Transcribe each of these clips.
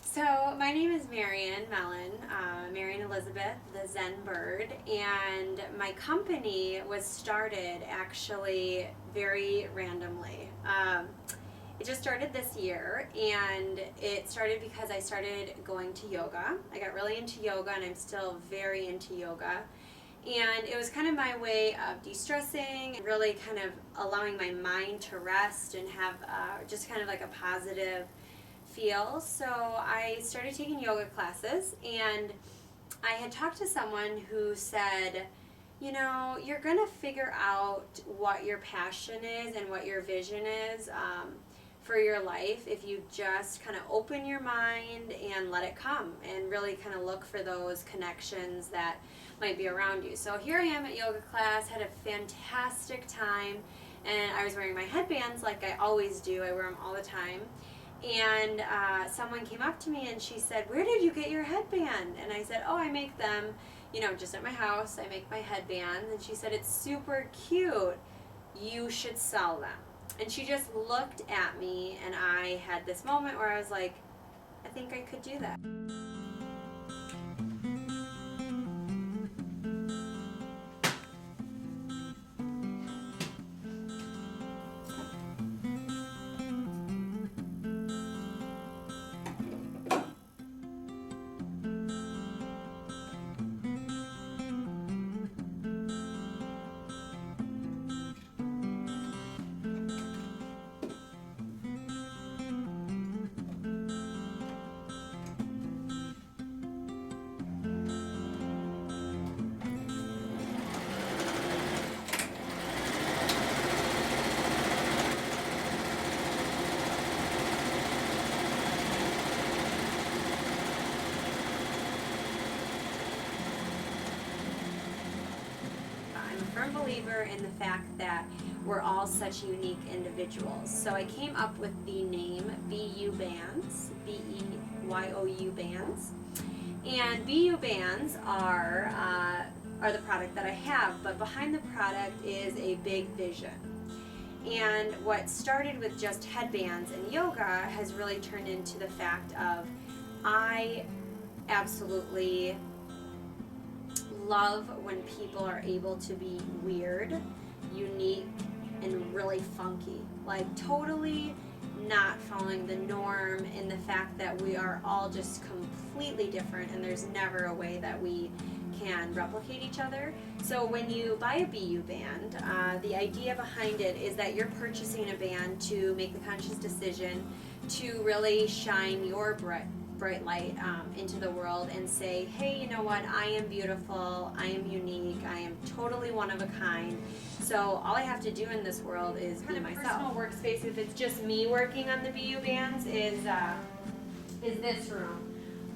So my name is Marian Mellon, Marian Elizabeth, the Zen Bird, and my company was started actually very randomly. It just started this year, and it started because I started going to yoga. I got really into yoga, and I'm still very into yoga. And it was kind of my way of de-stressing, really kind of allowing my mind to rest and have just kind of like a positive feel. So I started taking yoga classes, and I had talked to someone who said, you know, you're going to figure out what your passion is and what your vision is for your life if you just kind of open your mind and let it come and really kind of look for those connections that might be around you. So here I am at yoga class, had a fantastic time, and I was wearing my headbands like I always do. I wear them all the time. And someone came up to me and she said, "Where did you get your headband?" And I said, "Oh, I make them, you know, just at my house. I make my headbands." And she said, "It's super cute. You should sell them." And she just looked at me, and I had this moment where I was like, I think I could do that. I'm a firm believer in the fact that we're all such unique individuals. So I came up with the name BU Bands, BEYOU Bands. And BU Bands are the product that I have, but behind the product is a big vision. And what started with just headbands and yoga has really turned into the fact of I absolutely love when people are able to be weird, unique, and really funky. Like totally not following the norm in the fact that we are all just completely different and there's never a way that we can replicate each other. So when you buy a BU band, the idea behind it is that you're purchasing a band to make the conscious decision to really shine your bright light into the world and say, hey, you know what, I am beautiful, I am unique, I am totally one of a kind. So all I have to do in this world is be myself. Personal workspace, if it's just me working on the BU bands, is this room,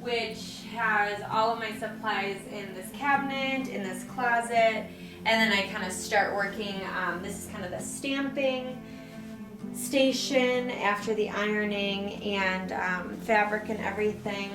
which has all of my supplies in this cabinet, in this closet, and then I kind of start working. This is kind of the stamping station after the ironing and fabric and everything.